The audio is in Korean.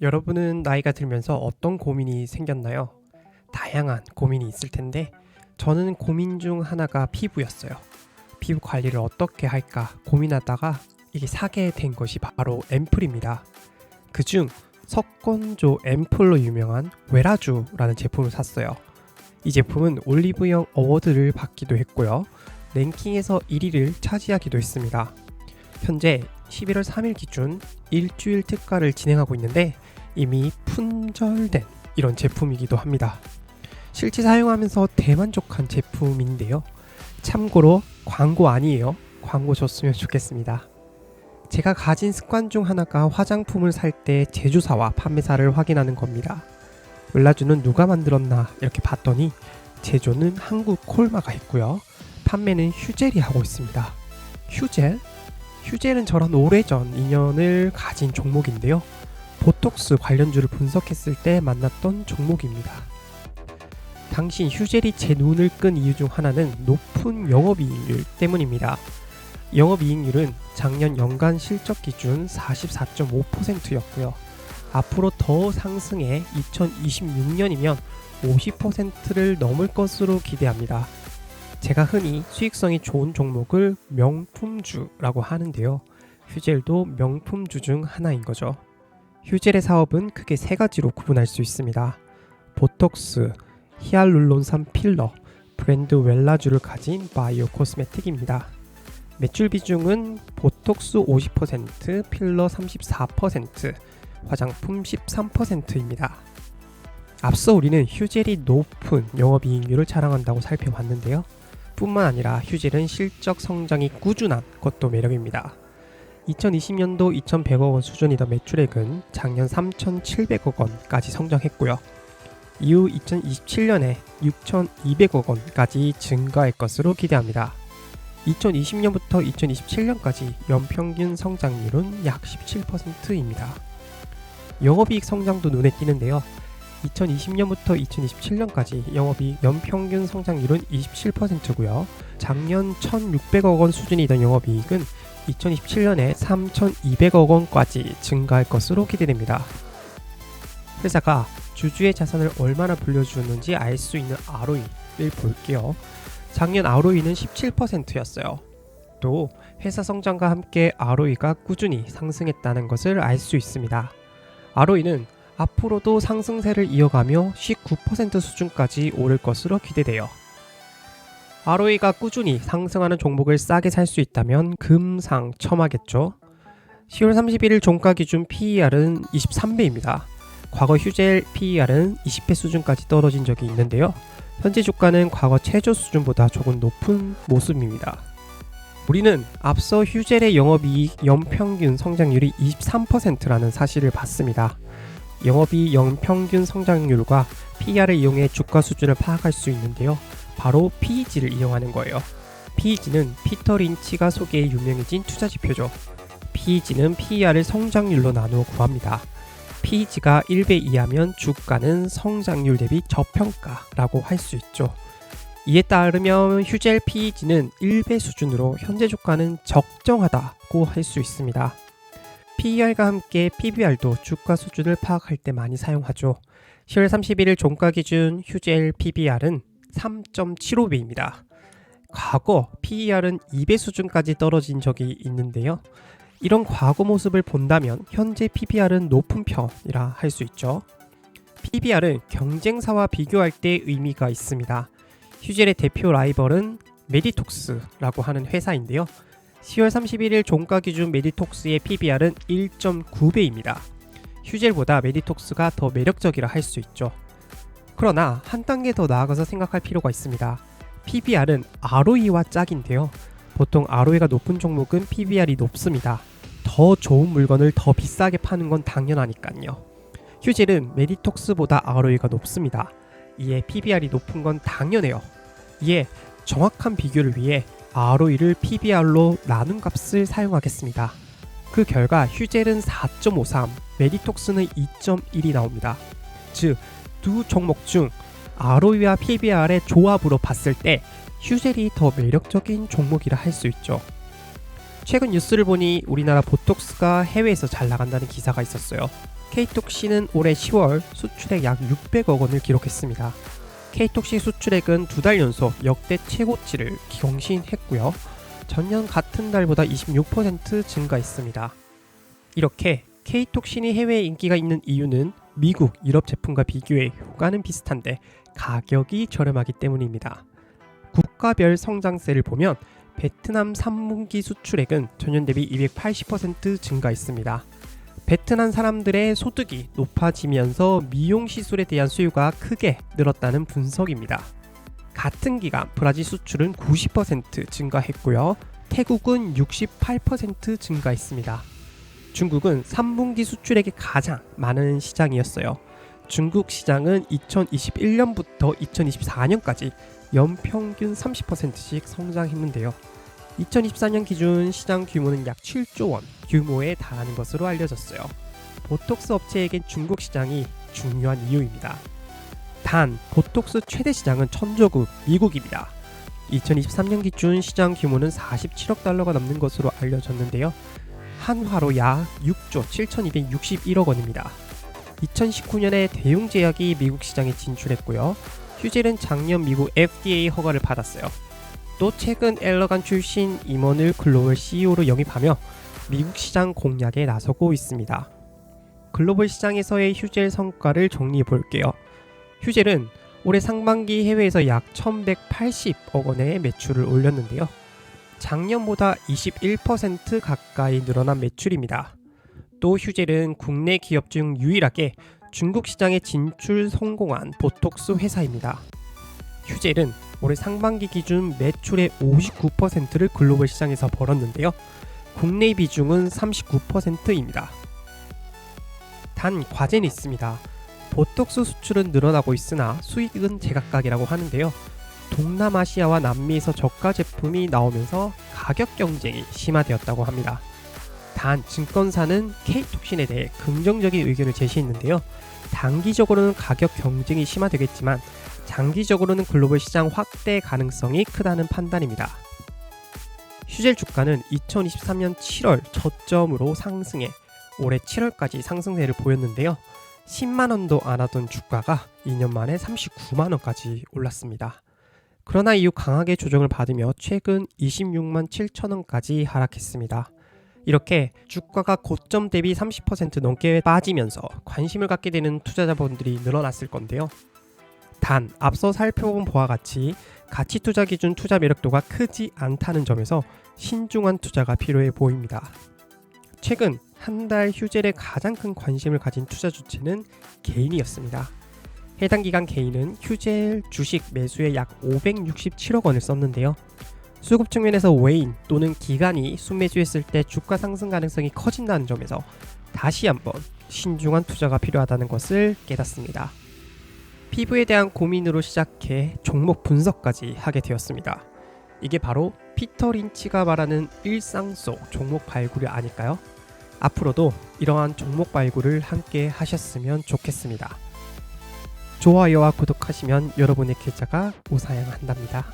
여러분은 나이가 들면서 어떤 고민이 생겼나요? 다양한 고민이 있을 텐데 저는 고민 중 하나가 피부였어요. 피부 관리를 어떻게 할까 고민하다가 이게 사게 된 것이 바로 앰플입니다. 그중 석건조 앰플로 유명한 웨라주라는 제품을 샀어요. 이 제품은 올리브영 어워드를 받기도 했고요. 랭킹에서 1위를 차지하기도 했습니다. 현재 11월 3일 기준 일주일 특가를 진행하고 있는데 이미 품절된 이런 제품이기도 합니다. 실제 사용하면서 대만족한 제품인데요. 참고로 광고 아니에요. 광고 줬으면 좋겠습니다. 제가 가진 습관 중 하나가 화장품을 살 때 제조사와 판매사를 확인하는 겁니다. 웰라주는 누가 만들었나 이렇게 봤더니 제조는 한국 콜마가 했고요. 판매는 휴젤이 하고 있습니다. 휴젤? 휴젤은 저랑 오래전 인연을 가진 종목인데요. 보톡스 관련주를 분석했을 때 만났던 종목입니다. 당시 휴젤이 제 눈을 끈 이유 중 하나는 높은 영업이익률 때문입니다. 영업이익률은 작년 연간 실적 기준 44.5%였고요. 앞으로 더 상승해 2026년이면 50%를 넘을 것으로 기대합니다. 제가 흔히 수익성이 좋은 종목을 명품주라고 하는데요. 휴젤도 명품주 중 하나인 거죠. 휴젤의 사업은 크게 세 가지로 구분할 수 있습니다. 보톡스, 히알루론산 필러, 브랜드 웰라주를 가진 바이오 코스메틱입니다. 매출 비중은 보톡스 50%, 필러 34%, 화장품 13%입니다. 앞서 우리는 휴젤이 높은 영업이익률을 자랑한다고 살펴봤는데요. 뿐만 아니라 휴젤은 실적 성장이 꾸준한 것도 매력입니다. 2020년도 2,100억 원 수준이던 매출액은 작년 3,700억 원까지 성장했고요. 이후 2027년에 6,200억 원까지 증가할 것으로 기대합니다. 2020년부터 2027년까지 연평균 성장률은 약 17%입니다. 영업이익 성장도 눈에 띄는데요. 2020년부터 2027년까지 영업이익 연평균 성장률은 27%고요. 작년 1,600억 원 수준이던 영업이익은 2027년에 3,200억 원까지 증가할 것으로 기대됩니다. 회사가 주주의 자산을 얼마나 불려주었는지 알 수 있는 ROE를 볼게요. 작년 ROE는 17%였어요. 또 회사 성장과 함께 ROE가 꾸준히 상승했다는 것을 알 수 있습니다. ROE는 앞으로도 상승세를 이어가며 19% 수준까지 오를 것으로 기대돼요. ROE가 꾸준히 상승하는 종목을 싸게 살 수 있다면 금상첨화겠죠. 10월 31일 종가 기준 PER은 23배입니다. 과거 휴젤 PER은 20배 수준까지 떨어진 적이 있는데요. 현재 주가는 과거 최저 수준보다 조금 높은 모습입니다. 우리는 앞서 휴젤의 영업이익 연평균 성장률이 23%라는 사실을 봤습니다. 영업이익 연평균 성장률과 PER을 이용해 주가 수준을 파악할 수 있는데요. 바로 PEG를 이용하는 거예요. PEG는 피터 린치가 소개해 유명해진 투자지표죠. PEG는 PER을 성장률로 나누어 구합니다. PEG가 1배 이하면 주가는 성장률 대비 저평가라고 할 수 있죠. 이에 따르면 휴젤 PEG는 1배 수준으로 현재 주가는 적정하다고 할 수 있습니다. PER과 함께 PBR도 주가 수준을 파악할 때 많이 사용하죠. 10월 31일 종가 기준 휴젤 PBR은 3.75배입니다. 과거 PER은 2배 수준까지 떨어진 적이 있는데요. 이런 과거 모습을 본다면 현재 PBR은 높은 편이라 할 수 있죠. PBR은 경쟁사와 비교할 때 의미가 있습니다. 휴젤의 대표 라이벌은 메디톡스라고 하는 회사인데요. 10월 31일 종가 기준 메디톡스의 PBR은 1.9배입니다. 휴젤보다 메디톡스가 더 매력적이라 할 수 있죠. 그러나 한 단계 더 나아가서 생각할 필요가 있습니다. PBR은 ROE와 짝인데요. 보통 ROE가 높은 종목은 PBR이 높습니다. 더 좋은 물건을 더 비싸게 파는 건 당연하니까요. 휴젤은 메디톡스보다 ROE가 높습니다. 이에 PBR이 높은 건 당연해요. 이에 정확한 비교를 위해 ROE를 PBR로 나눈 값을 사용하겠습니다. 그 결과 휴젤은 4.53, 메디톡스는 2.1이 나옵니다. 즉, 두 종목 중 ROE와 PBR의 조합으로 봤을 때 휴젤이 더 매력적인 종목이라 할 수 있죠. 최근 뉴스를 보니 우리나라 보톡스가 해외에서 잘 나간다는 기사가 있었어요. K톡시는 올해 10월 수출액 약 600억 원을 기록했습니다. K톡시 수출액은 2달 연속 역대 최고치를 경신했고요. 전년 같은 달보다 26% 증가했습니다. 이렇게 K톡신이 해외에 인기가 있는 이유는 미국, 유럽 제품과 비교해 효과는 비슷한데 가격이 저렴하기 때문입니다. 국가별 성장세를 보면 베트남 3분기 수출액은 전년 대비 280% 증가했습니다. 베트남 사람들의 소득이 높아지면서 미용 시술에 대한 수요가 크게 늘었다는 분석입니다. 같은 기간 브라질 수출은 90% 증가했고요. 태국은 68% 증가했습니다. 중국은 3분기 수출액이 가장 많은 시장이었어요. 중국 시장은 2021년부터 2024년까지 연평균 30%씩 성장했는데요. 2024년 기준 시장 규모는 약 7조 원 규모에 달하는 것으로 알려졌어요. 보톡스 업체에겐 중국 시장이 중요한 이유입니다. 단, 보톡스 최대 시장은 천조국 미국입니다. 2023년 기준 시장 규모는 47억 달러가 넘는 것으로 알려졌는데요. 한화로 약 6조 7,261억 원입니다. 2019년에 대웅제약이 미국 시장에 진출했고요. 휴젤은 작년 미국 FDA 허가를 받았어요. 또 최근 엘러간 출신 임원을 글로벌 CEO로 영입하며 미국 시장 공략에 나서고 있습니다. 글로벌 시장에서의 휴젤 성과를 정리해 볼게요. 휴젤은 올해 상반기 해외에서 약 1,180억 원의 매출을 올렸는데요. 작년보다 21% 가까이 늘어난 매출입니다. 또 휴젤은 국내 기업 중 유일하게 중국 시장에 진출 성공한 보톡스 회사입니다. 휴젤은 올해 상반기 기준 매출의 59%를 글로벌 시장에서 벌었는데요. 국내 비중은 39%입니다. 단 과제는 있습니다. 보톡스 수출은 늘어나고 있으나 수익은 제각각이라고 하는데요. 동남아시아와 남미에서 저가 제품이 나오면서 가격 경쟁이 심화되었다고 합니다. 단 증권사는 K톡신에 대해 긍정적인 의견을 제시했는데요. 단기적으로는 가격 경쟁이 심화되겠지만 장기적으로는 글로벌 시장 확대 가능성이 크다는 판단입니다. 휴젤 주가는 2023년 7월 저점으로 상승해 올해 7월까지 상승세를 보였는데요. 10만원도 안 하던 주가가 2년 만에 39만원까지 올랐습니다. 그러나 이후 강하게 조정을 받으며 최근 26만 7천원까지 하락했습니다. 이렇게 주가가 고점 대비 30% 넘게 빠지면서 관심을 갖게 되는 투자자분들이 늘어났을 건데요. 단 앞서 살펴본 바와 같이 가치 투자 기준 투자 매력도가 크지 않다는 점에서 신중한 투자가 필요해 보입니다. 최근 한 달 휴젤에 가장 큰 관심을 가진 투자 주체는 개인이었습니다. 해당 기간 개인은 휴젤 주식 매수에 약 567억 원을 썼는데요. 수급 측면에서 외인 또는 기관이 순매수했을 때 주가 상승 가능성이 커진다는 점에서 다시 한번 신중한 투자가 필요하다는 것을 깨닫습니다. 피부에 대한 고민으로 시작해 종목 분석까지 하게 되었습니다. 이게 바로 피터 린치가 말하는 일상 속 종목 발굴이 아닐까요? 앞으로도 이러한 종목 발굴을 함께 하셨으면 좋겠습니다. 좋아요와 구독하시면 여러분의 계좌가 우상향한답니다.